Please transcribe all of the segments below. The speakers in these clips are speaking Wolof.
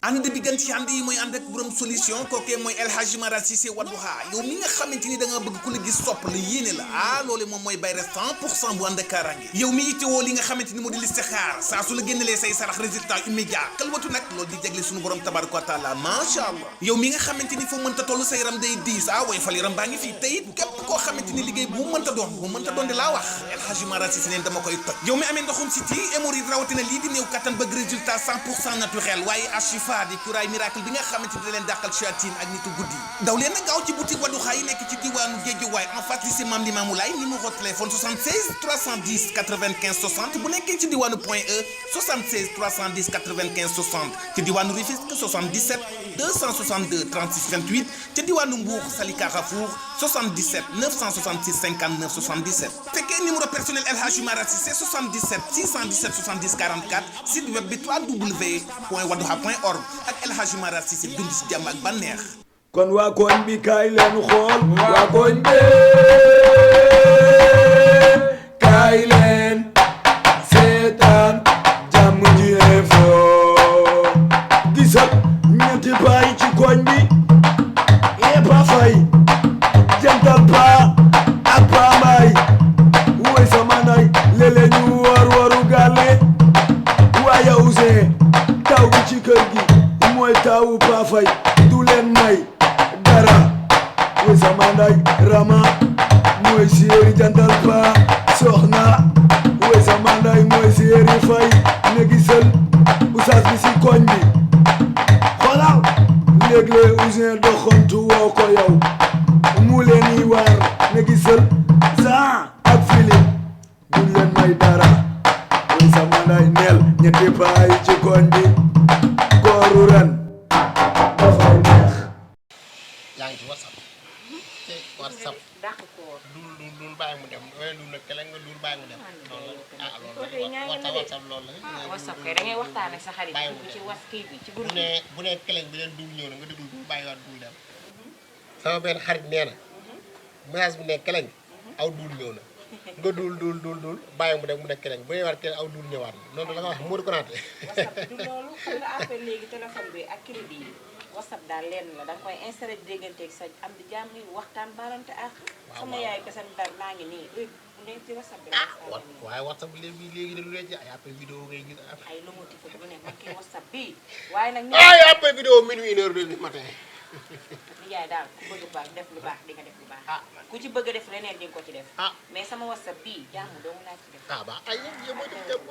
ànd bi gën ci ànd yi mooy ànd ak borom solution kookee mooy El Hadji Mara Cissé Wadduha yow mi nga xamante ni da nga bëgg ku la gis sopp la yéene la loole moom mooy bayre 100% bu ànd ak kaaraange yow mi itewoo li nga xamante ni moo di listixaar saa su la génnelee say sarax résultat immédiat kalwatu nag loolu di jagle suñu borom tabaraka wa taala macha allah yow mi nga xamante ni foo mënta toll sa yaram day diis way fal yaram baa ngi fii tey képp koo xamante ni liggéey bu mënta doon di laa wax El Hadji Mara Cissé neen dama koy toj yow mi amee ndoxum siti hémorroïde rawatina lii di néew kattan bëgg résultat 100% naturel waaye Ashifa di cuuraay miracle bi nga xamante ni da leen dàqal shayatin ak nitu guddi daw leen na gaaw ci boutique Wadduha yi nekk ci diwaanu Guédiawaye en face lycée Mame Limamou Laye numéro téléphone 76 310 95 60 bu nekkee ci diwaanu Point E 76 310 95 60 ci diwaanu Rufisque 77 262 36 28 ci diwaanu Mbour Sali Carrefour 77 966 59 77 fekkee numéro personnel El Hadji Mara Cissé 77 617 70 44 site web bi www.wadduha.org ak El Hadji Mara Cissé dund ci jàmm ak bànneex. kon waa koñ bi kaay leen xool waa koñ bi kaay leen seetaan Jammj info gisal ñetti baay ci koñ bi yépp a fay jantal pa ak pa may woy sama nay lele ñu waru gàlle waaye use taw bi ci kër gi mooy tawu pa fay du leen may dara woy sama nay rama mooy séeri jantal pa soxna woy sama nay mooy séeri fay ne gisal usaas bi si koñ bi xoolal léeg-léeg Ouzin doxantu woo ko yow mu leen yi waar ne gisal Jean ak Philippe duñ leen may dara woy sama nay neel ñetti paa yi ci koñ bi kooru ren dafay neex. yaa ngi ci WhatsApp te WhatsApp dul bàyyi mu dem dul nag kele nga dul bàyyi mu dem loolu la WhatsApp loolu la WhatsApp kay da ngay waxtaan ak sa xarit ci kii bi ci groupe bu ne kele bi leen dul ñëw na nga déglu dul bàyyi waat dul dem sama benn xarit nee na message bi ne kele aw dul ñëw na nga dul bàyyi mu dem mu ne kele bu ñëwaat kele aw dul ñëwaat noonu la nga wax Modou Konaté WhatsApp du loolu xam nga appel léegi téléphone bi ak crédit yi WhatsApp daal lenn la da nga koy installé dégganteeg sa am di jàmm yi waxtaan baalante ak sama yaay kese dar maa ngi nii bu nekk ci WhatsApp bi waaye WhatsApp léegi de lu leen ci ay appel vidéo ngay gis ay lomotif bu ne ma kii WhatsApp bi waaye nag ay appel vidéo minuit 1h du matin nijaay daal ku bëgg baax def lu baax di nga def lu baax ku ci bëgg def leneen di nga ko ci def mais sama WhatsApp bii jàmm doomu laa ci def ba ay yéen mooy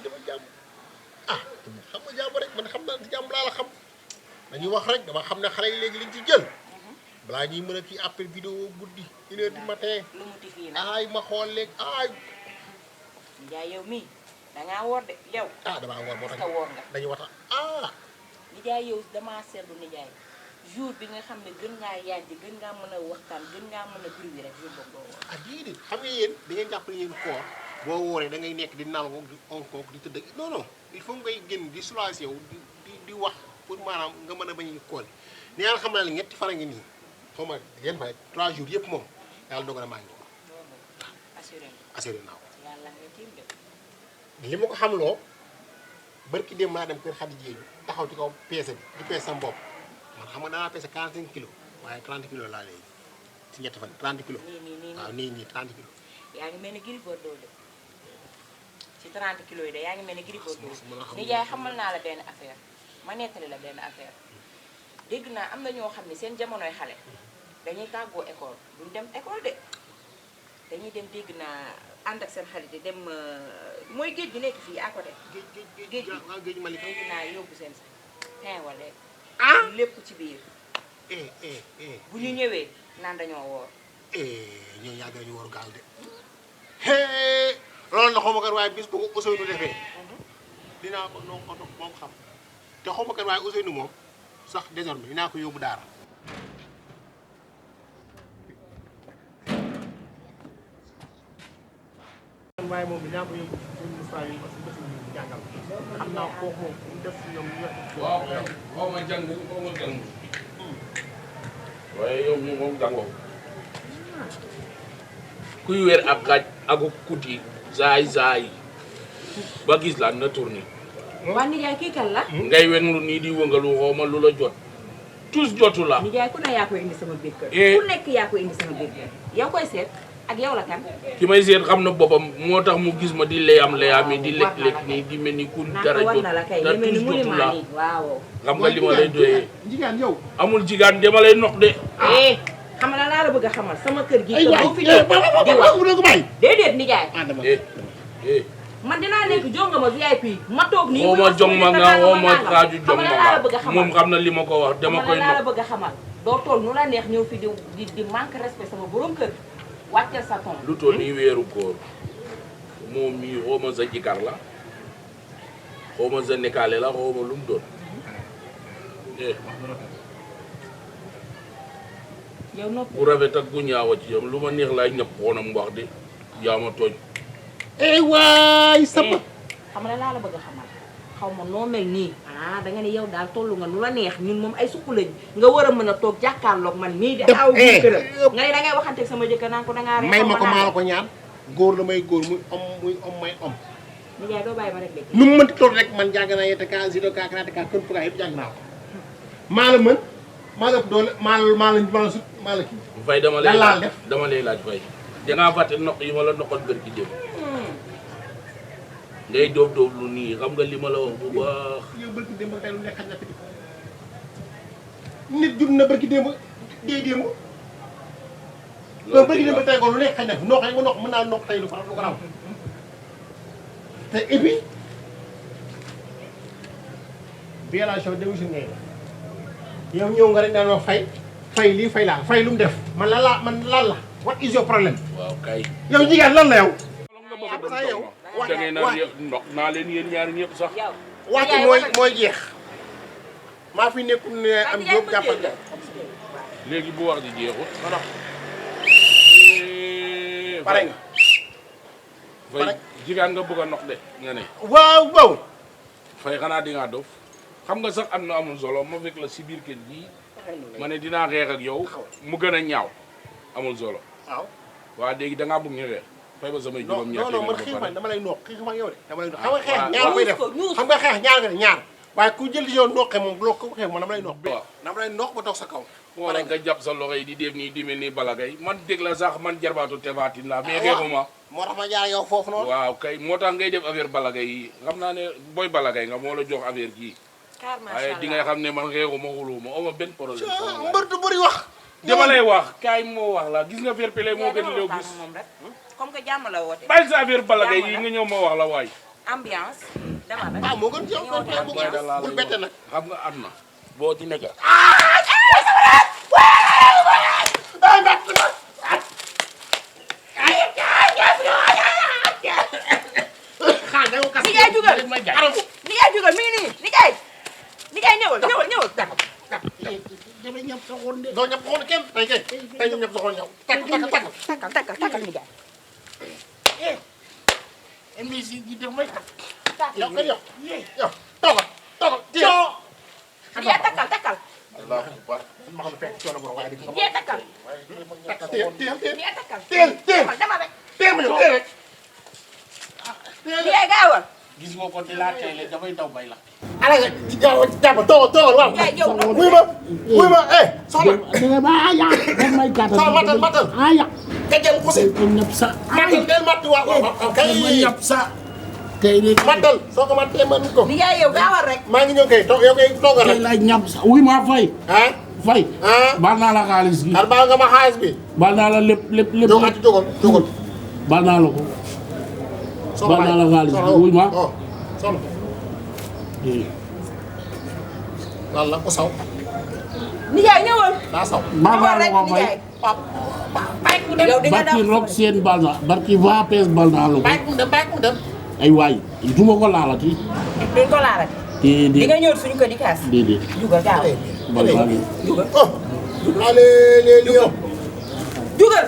dama jàmm xam nga jàmm rek man xam naa jàmm laa la xam dañuy wax rek dama xam ne xale yi léegi liñ ci jël balaa ñuy mën a kii appel vidéo guddi 1h du matin lu mu tifii nag ay ma xool léegi ay nijaay yow mii dangaa woor de yow damaa woor moo tax woor nga dañuy wax nijaay yow damaa seetlu nijaay jour bi nga xam ne gën ngaa yaay gën ngaa mën a waxtaan gën ngaa mën a bruit rek jour boobu doo woor déedéet xam nga yéen da ngeen jàpp ne yéen koor boo wooree da ngay nekk di naloo di onkook di tëdd non il faut ngay génn di soulager yow di wax pour maanaam nga mën a bañ a kool ni yàlla xam naa ne ñetti fan a ngi nii xaw ma ngeen fa 3 jours yëpp moom yàlla dogal na maa ngi ko assuré naa ko yàlla nga tiim de li ma ko xam loo barki dem maa dem kër Xadi Jéey taxaw ci kaw peese bi di peese sama bopp man xam nga danaa peese 45 kilos waaye 30 kilos laa léegi ci ñetti fan 30 kilos waaw nii 30 kilos yaa ngi mel ni Gris Bordeaux de ci 30 kilos yi de yaa ngi mel ni Gris Bordeaux nijaay xamal naa la benn affaire ma nettali la benn affaire dégg naa am na ñoo xam ne seen jamonoy xale dañuy tàggoo école duñ dem école de dañuy dem dégg naa ànd ak seen xarit yi dem mooy géej gi nekk fii à côté géej Mali dégg naa yóbbu seen sax wala lépp ci biir bu ñu ñëwee naan dañoo woor ñooñu yàgg nañu waru gaal de loolu na xaw ma kat waaye bis bu ko Ousseynou defee dinaa ko noo ko moom xam te xaw ma kat waaye Ousseynou moom sax désormais dinaa ko yóbbu daara waaye moom dinaa ko yóbbu ministère yi parce que def nañu jàngal xam naa kooku moom mu def si ñoom waaw xaw ma jàng xaw ma jàng waaye yow mii moom jàngoo kuy weer ab gaaj aku kuti zaay ba gis la na tourné waa nijaay kii kan la. ngay wen lu nii di wëngalu xawma lu la jot. tous jotu la. nijaay ku ne yaa koy indi sama biir kër. ku nekk yaa koy indi sama biir kër. yow koy seet ak yow la kan. ki may seet xam na boppam moo tax mu gis ma di leyaam di lekk nii di mel ni ku dara jot te tous jotu la. waaw. xam nga li ma lay doyee. jigaan yow. amul jigaan dama lay noq de. xam nga laa la bëgg a xamal sama kër gi. kër boo fi ñëw di wax déedéet nijaay. man dinaa nekk jongama VIP ma toog nii. xaw ma jongma nga xaw ma xaaju jongma nga moom xam na li ma ko wax dama koy laa la bëgg a xamal doo toll nu la neex ñëw fi di manque respect sama borom kër wàccal sa ton. lu toll nii weeru koor moom mii xaw ma sa jikar la xaw ma sa nekkaale la xaw ma lu mu doon yow noppi bu rafet ak bu ñaawa ci yam lu ma neex laay ñëpp xoonam wax de yaa ma tooñ. waay sama. xam nga laa la bëgg a xamal xaw ma noo mel nii. da nga ne yow daal tollu nga nu la neex ñun moom ay sukk lañ nga war a mën a toog jàkkaarloog man nii di aw bi këram nga ne da ngay waxanteeg sama jëkkër naan ko da ngaa rek may ma ko maa la ko ñaan góor la may góor muy om may om. nijaay doo bàyyi ma rek de. nu mu mënti toll rek man jàng naa yette ka judo ka karaté ka kën puga yëpp jàng naa ko. maa la mën maa la ëpp doole maa la sut maa la kii. Fay dama lay laaj Fay dangaa fàtte noq yi ma la noqoon bër ki dem ngay doof lu nii xam nga li ma la wax bu baax. yow bërki démb tey lu nekk xaj na fi nit jur na bërki démb dee démb. loolu bërki démb tey ko lu nekk xaj na fi noo xam nga noq mën naa noq tey lu ko raw te et puis violation démission ngay yow ñëw nga rek daan wax fay lii fay laa fay lu mu def man lan la what is your problem. waaw kay. yow jigéen lan la yow. yow da ngay naan ndox naa leen yéen ñaari ñëpp sax. wax ci mooy jeex maa fi nekkul ne am jóob jàppal ja léegi bu wax ji jeexut. pare nga. Fay jigaan nga bëgg a nox de nga ne. waaw. Fay xanaa di ngaa dof xam nga sax am na amul solo ma fekk la si biir kër gi ma ne dinaa xeex ak yow mu gën a ñaaw amul solo. waaw. waa léegi da ngaa bëgg ñu xeex. Fay ba samay juróom ñaar non man xiif man dama lay noq xiif ak yow de dama lay noq xam nga xeex ñaar koy def xam nga xeex ñaar nga ne ñaar waaye ku jël yow noqe moom loo ko xeex moom dama lay noq. waaw dama lay noq ba toog sa kaw. moo tax nga jàpp sa loxo yi di def nii di mel ni balagay man dégg la sax man jarbaatu tefaatin la mais xeexuma. moo tax ma jaar yow foofu noonu. waaw kay moo tax ngay def affaire balagay yi xam naa ne booy balagay nga moo la jox affaire kii. waaye di ngay xam ne man xeexuma xuluma oma benn problème. mbër du bëri wax. dama lay wax kaay moo wax la gis nga affaire pele moo gën loo gis. comme que jàmm la woote. bàyyi sa affaire balagay yi nga ñëw ma wax la waay. ambiance. dama rek moo gën yow bul bette nag. xam nga am na boo ci nekk. nijaay jugal nijaay jugal mi ngi nii nijaay ñëwal. dama ñam sa xoon de. doo ñam xoon kenn tey ñu ñam sa xoon ñëw. takkal nijaay. MBC gi def may yow toogal nijaay takkal. Allahu akbar ma xam fekk coono bu waaye di ko nijaay takkal. teel dama rek. teel ma ñëw teel rek. nijaay gaawal. gis nga ko di laa teele dafay daw bay la. ala nga jàpp toogal waaw. wuy ma soxna. matal. ka jël xusi. matal del matt waaw kay. matal soo ko mattee mën ko. nijaay yow gaawal rek. maa ngi ñëw kay yow kay toogal rek. lay ñam sa wuy ma Fay. Fay. baal naa la xaalis bi. baal nga ma xaalis bi. baal naa la lépp. doo ati jógal. baal naa la ko. baal naa la xaalis bi wuy ma. soxna. lan la ko saw. nijaay ñëwal. daa saw. baal naa la ko Fay. yow di nga barki rob seen baal naa barki vaapes baal naa la ko. bàyyi mu dem. ay waay du ma ko laalati. duñ ko laalati. di nga ñëw suñu ko di kaas. déedéet. jugal gaaw. baal naa la. jugal. allez yow. jugal.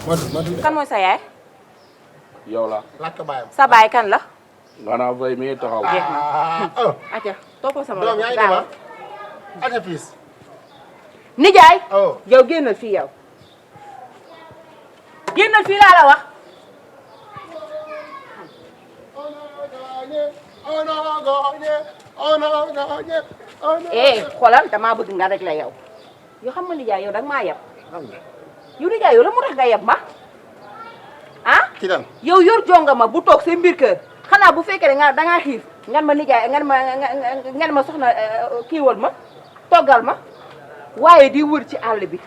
Madu. kan mooy sa yaay. yow la. lakk baayam. sa baay kan la. maanaam Fay mi taxaw. acca toppal sama doom yaa ngi dem ata piis. nijaay. yow génnal fii yow. génnal fii laa la wax. xoolal damaa bëgg nga rek la yow yoo xam nga nijaay yow danga maa yeb yow nijaay yow la mu tax nga yeb ma ah yow yor jonga ma bu toog seen mbir kër xanaa bu fekkee ne dangaa xiif ngan ma nijaay ngan ma soxna kiiwal ma toggal ma waaye di wër ci àll bi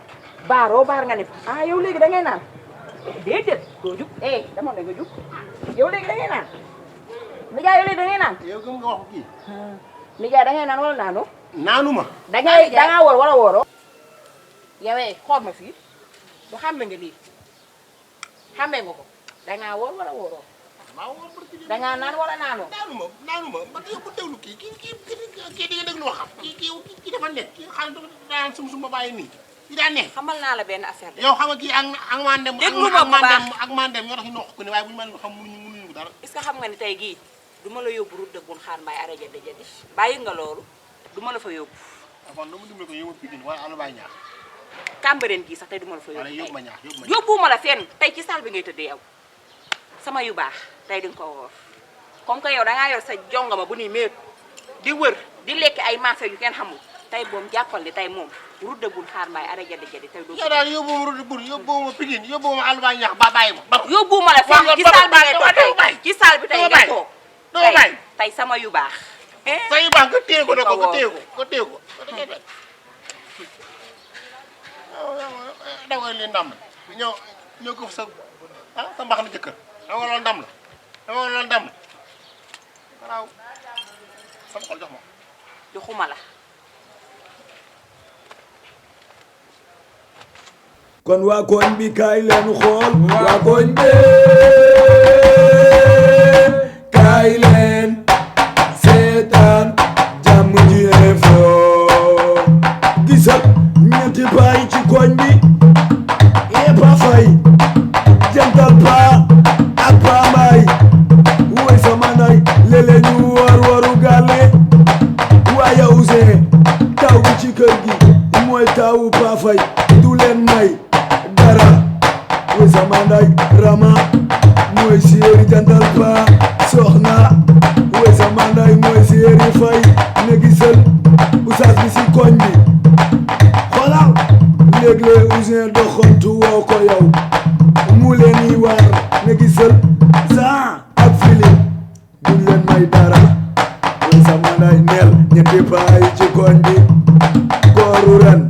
baaroo baar nga ne ah yow léegi da ngay naan déedéet doo jug dama da nga jug yow léegi da ngay naan nijaay yow léegi da ngay naan yow gëm nga wax kii nijaay da ngay naan wala naanu naanuma dangaa woor wala wooroo yowee xool ma fii du xàmme nga lii xàmmee nga ko dangaa woor wala wooroo dangaa naan wala naanoo naanuma man yow bu déglu kii di nga déglu waxam kii dafa nekk kii xaalis dafa daan sum ba bàyyi nii kii daa nekk xamal naa la benn affaire de yow xam nga kii ak mandem ak mandem ñoo tax ñu noq ko ne waaye bu ñu mën xam mënuñu dara est-ce que xam nga ni tey gii du ma la yóbbu route de bun xaar mbaay ara jadi jadi bàyyi nga loolu du ma la fa yóbbu kon dama dimbali ko yóbbu Pikine wala àll baay ñaax Cambérène gii sax tey du ma la fa yóbbu yóbbu ma ñaax yóbbuwuma la fenn tey ci salle bi ngay tëddee yow sama yu baax tey di nga ko woor comme que yow dangaa yor sa jongama bu ni méet di wër di lekk ay maafe yu kenn xamul tey boom jàppal ni tey moom route de bun xaar mbaay ara jadi jadi tey yow daal yóbbu ma route de bun yóbbu ma Pikine yóbbu ma àll baay ñaax ba bàyyi ma yóbbuwuma la fenn ci salle bi ngay toog tey ci salle bi tey nga toog tey sama yu baax sa yu baax nga téye ko nga téye ko da nga leen ndam ñëw ko sa sa mbax na jëkkër da nga loolu ndam la waaw sama xol jox ma joxuma la kon waa koñ bi kaay leen xool waa koñ bi kaay leen seetaan Jammj info gisal ñetti baay ci koñ bi pa fay jantal pa ak pa mbay woy sama nay lele ñu waru gàlle waaye Ouzin taw bi ci kër gi mooy tawu pa fay du leen may dara woy sama nay rama mooy séeri jantal pa soxna woy sama nay mooy séeri fay ne gisal usaas bi si koñ bi xoolal léeg-léeg Ouzin doxantu woo ko yow mu leen yi waar ne gisal saa ak fili duñ leen may dara woy sama nay neel ñetti paay ci koñ bi kooru ren